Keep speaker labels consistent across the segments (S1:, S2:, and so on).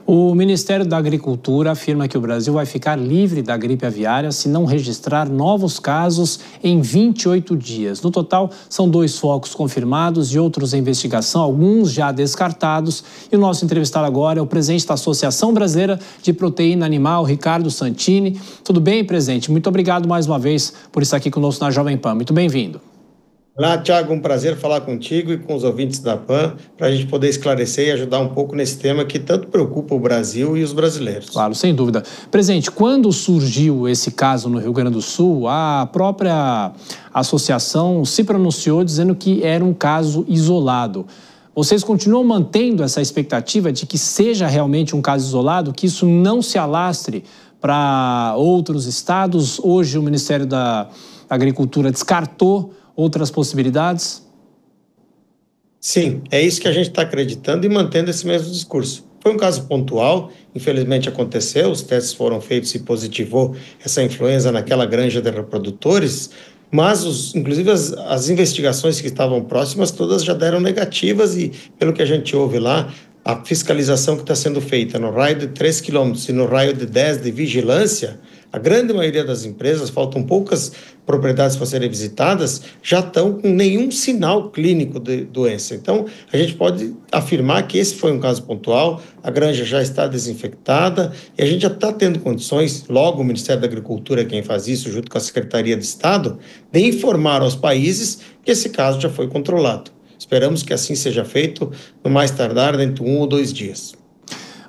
S1: O Ministério da Agricultura afirma que o Brasil vai ficar livre da gripe aviária se não registrar novos casos em 28 dias. No total, são 2 focos confirmados e outros em investigação, alguns já descartados. E o nosso entrevistado agora é o presidente da Associação Brasileira de Proteína Animal, Ricardo Santini. Tudo bem, presidente? Muito obrigado mais uma vez por estar aqui conosco na Jovem Pan. Muito bem-vindo.
S2: Olá, Thiago, um prazer falar contigo e com os ouvintes da PAN para a gente poder esclarecer e ajudar um pouco nesse tema que tanto preocupa o Brasil e os brasileiros.
S1: Claro, sem dúvida. Presidente, quando surgiu esse caso no Rio Grande do Sul, a própria associação se pronunciou dizendo que era um caso isolado. Vocês continuam mantendo essa expectativa de que seja realmente um caso isolado, que isso não se alastre para outros estados? Hoje o Ministério da Agricultura descartou outras possibilidades?
S2: Sim, é isso que a gente está acreditando e mantendo esse mesmo discurso. Foi um caso pontual, infelizmente aconteceu, os testes foram feitos e positivou essa influenza naquela granja de reprodutores, mas inclusive as investigações que estavam próximas todas já deram negativas e, pelo que a gente ouve lá, a fiscalização que está sendo feita no raio de 3 quilômetros e no raio de 10 de vigilância, a grande maioria das empresas, faltam poucas propriedades para serem visitadas, já estão com nenhum sinal clínico de doença. Então, a gente pode afirmar que esse foi um caso pontual, a granja já está desinfectada e a gente já está tendo condições, logo o Ministério da Agricultura é quem faz isso, junto com a Secretaria de Estado, de informar aos países que esse caso já foi controlado. Esperamos que assim seja feito, no mais tardar, dentro de 1 ou 2 dias.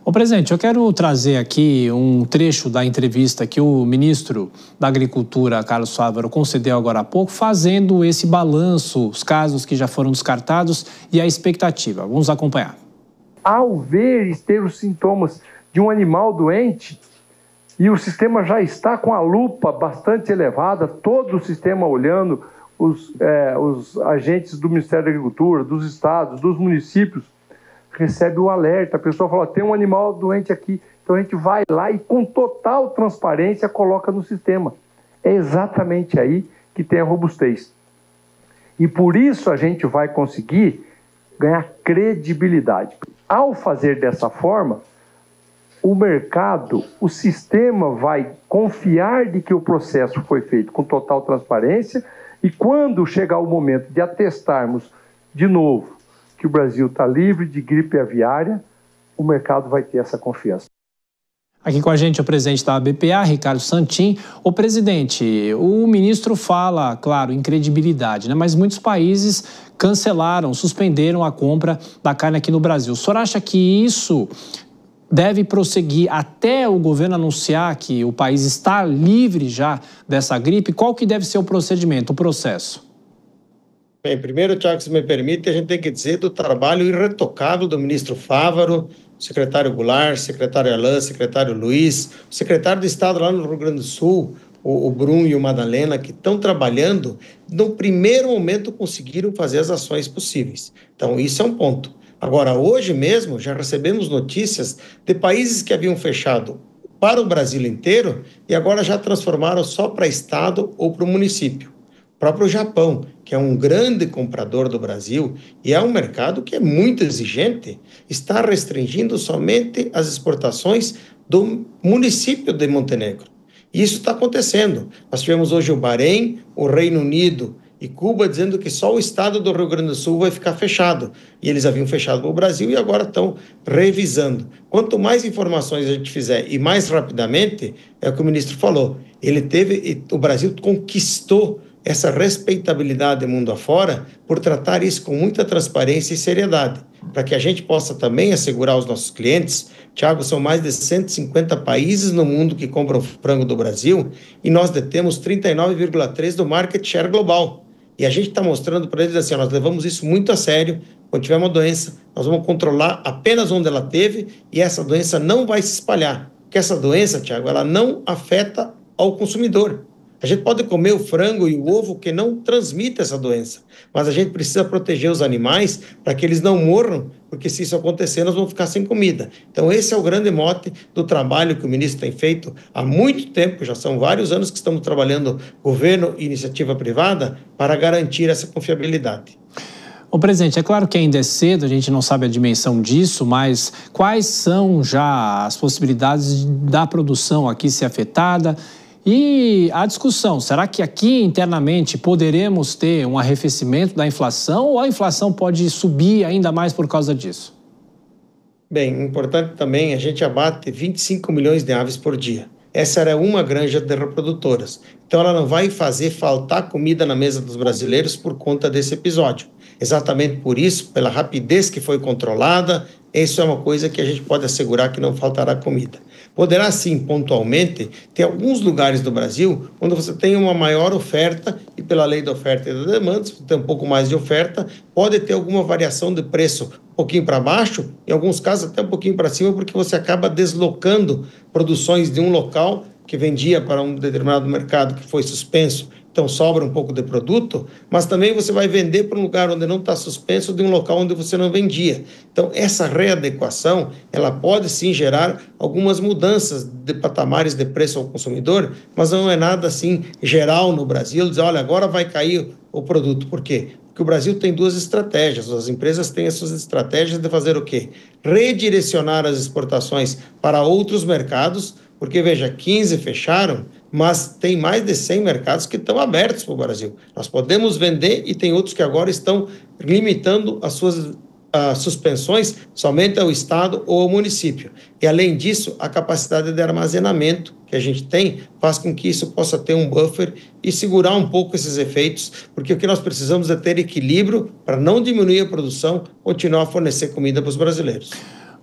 S1: Ô, presidente, eu quero trazer aqui um trecho da entrevista que o ministro da Agricultura, Carlos Fávaro, concedeu agora há pouco, fazendo esse balanço, os casos que já foram descartados e a expectativa. Vamos acompanhar.
S3: Ao ver e ter os sintomas de um animal doente, e o sistema já está com a lupa bastante elevada, todo o sistema olhando, os agentes do Ministério da Agricultura, dos estados, dos municípios, recebe o alerta, a pessoa fala, tem um animal doente aqui, então a gente vai lá e com total transparência coloca no sistema. É exatamente aí que tem a robustez. E por isso a gente vai conseguir ganhar credibilidade. Ao fazer dessa forma, o mercado, o sistema vai confiar de que o processo foi feito com total transparência e quando chegar o momento de atestarmos de novo que o Brasil está livre de gripe aviária, o mercado vai ter essa confiança.
S1: Aqui com a gente o presidente da ABPA, Ricardo Santini. O presidente, o ministro fala, claro, em credibilidade, né? Mas muitos países cancelaram, suspenderam a compra da carne aqui no Brasil. O senhor acha que isso deve prosseguir até o governo anunciar que o país está livre já dessa gripe? Qual que deve ser o procedimento, o processo?
S2: Bem, primeiro, Thiago, se me permite, a gente tem que dizer do trabalho irretocável do ministro Fávaro, secretário Goulart, secretário Alain, secretário Luiz, o secretário de Estado lá no Rio Grande do Sul, o Brum e o Madalena, que estão trabalhando, no primeiro momento conseguiram fazer as ações possíveis. Então, isso é um ponto. Agora, hoje mesmo, já recebemos notícias de países que haviam fechado para o Brasil inteiro e agora já transformaram só para Estado ou para o município. O próprio Japão, que é um grande comprador do Brasil e é um mercado que é muito exigente, está restringindo somente as exportações do município de Montenegro. E isso está acontecendo. Nós tivemos hoje o Bahrein, o Reino Unido e Cuba dizendo que só o estado do Rio Grande do Sul vai ficar fechado. E eles haviam fechado para o Brasil e agora estão revisando. Quanto mais informações a gente fizer e mais rapidamente, é o que o ministro falou, o Brasil conquistou essa respeitabilidade mundo afora por tratar isso com muita transparência e seriedade, para que a gente possa também assegurar aos nossos clientes. Tiago, são mais de 150 países no mundo que compram frango do Brasil e nós detemos 39,3% do market share global. E a gente está mostrando para eles assim, nós levamos isso muito a sério. Quando tiver uma doença, nós vamos controlar apenas onde ela teve e essa doença não vai se espalhar. Porque essa doença, Tiago, ela não afeta ao consumidor. A gente pode comer o frango e o ovo que não transmite essa doença, mas a gente precisa proteger os animais para que eles não morram, porque se isso acontecer, nós vamos ficar sem comida. Então, esse é o grande mote do trabalho que o ministro tem feito há muito tempo, já são vários anos que estamos trabalhando governo e iniciativa privada para garantir essa confiabilidade.
S1: Ô, presidente, é claro que ainda é cedo, a gente não sabe a dimensão disso, mas quais são já as possibilidades da produção aqui ser afetada? E a discussão, será que aqui internamente poderemos ter um arrefecimento da inflação ou a inflação pode subir ainda mais por causa disso?
S2: Bem, importante também, a gente abate 25 milhões de aves por dia. Essa era uma granja de reprodutoras. Então, ela não vai fazer faltar comida na mesa dos brasileiros por conta desse episódio. Exatamente por isso, pela rapidez que foi controlada, isso é uma coisa que a gente pode assegurar que não faltará comida. Poderá, sim, pontualmente, ter alguns lugares do Brasil onde você tem uma maior oferta e pela lei da oferta e da demanda, se você tem um pouco mais de oferta, pode ter alguma variação de preço um pouquinho para baixo, em alguns casos até um pouquinho para cima, porque você acaba deslocando produções de um local que vendia para um determinado mercado que foi suspenso, então sobra um pouco de produto, mas também você vai vender para um lugar onde não está suspenso de um local onde você não vendia. Então, essa readequação, ela pode sim gerar algumas mudanças de patamares de preço ao consumidor, mas não é nada assim geral no Brasil, dizer, olha, agora vai cair o produto. Por quê? Porque o Brasil tem duas estratégias, as empresas têm as suas estratégias de fazer o quê? Redirecionar as exportações para outros mercados, porque, veja, 15 fecharam, mas tem mais de 100 mercados que estão abertos para o Brasil. Nós podemos vender e tem outros que agora estão limitando as suas suspensões somente ao Estado ou ao município. E, além disso, a capacidade de armazenamento que a gente tem faz com que isso possa ter um buffer e segurar um pouco esses efeitos, porque o que nós precisamos é ter equilíbrio para não diminuir a produção, continuar a fornecer comida para os brasileiros.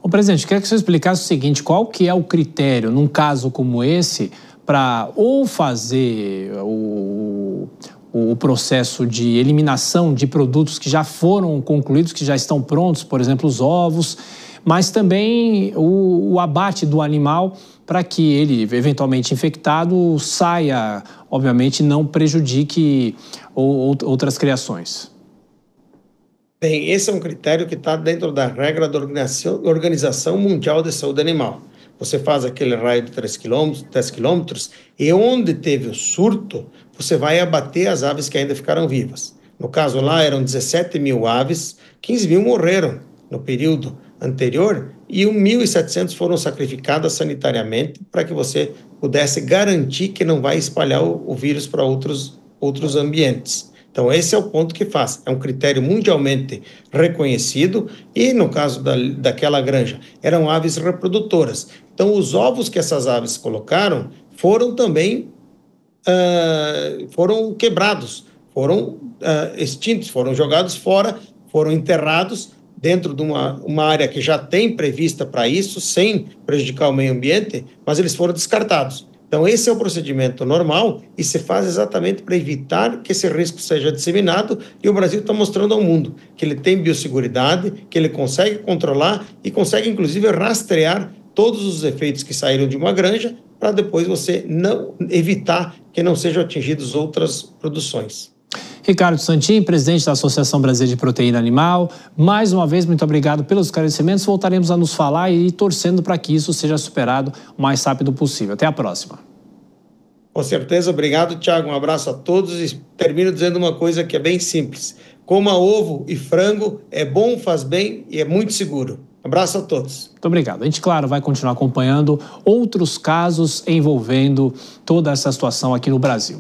S1: Ô, presidente, queria que você explicasse o seguinte, qual que é o critério, num caso como esse, para ou fazer o processo de eliminação de produtos que já foram concluídos, que já estão prontos, por exemplo, os ovos, mas também o abate do animal para que ele, eventualmente infectado, saia, obviamente, não prejudique outras criações.
S2: Bem, esse é um critério que está dentro da regra da Organização Mundial de Saúde Animal. Você faz aquele raio de 10 quilômetros e onde teve o surto, você vai abater as aves que ainda ficaram vivas. No caso lá eram 17 mil aves, 15 mil morreram no período anterior e 1.700 foram sacrificadas sanitariamente para que você pudesse garantir que não vai espalhar o vírus para outros ambientes. Então, esse é o ponto que faz. É um critério mundialmente reconhecido e, no caso daquela granja, eram aves reprodutoras. Então, os ovos que essas aves colocaram foram também foram quebrados, foram extintos, foram jogados fora, foram enterrados dentro de uma área que já tem prevista para isso, sem prejudicar o meio ambiente, mas eles foram descartados. Então, esse é o procedimento normal e se faz exatamente para evitar que esse risco seja disseminado e o Brasil está mostrando ao mundo que ele tem biosseguridade, que ele consegue controlar e consegue, inclusive, rastrear todos os efeitos que saíram de uma granja para depois você não evitar que não sejam atingidas outras produções.
S1: Ricardo Santin, presidente da Associação Brasileira de Proteína Animal, mais uma vez, muito obrigado pelos esclarecimentos. Voltaremos a nos falar e torcendo para que isso seja superado o mais rápido possível. Até a próxima.
S2: Com certeza, obrigado, Thiago. Um abraço a todos e termino dizendo uma coisa que é bem simples. Coma ovo e frango, é bom, faz bem e é muito seguro. Abraço a todos.
S1: Muito obrigado. A gente, claro, vai continuar acompanhando outros casos envolvendo toda essa situação aqui no Brasil.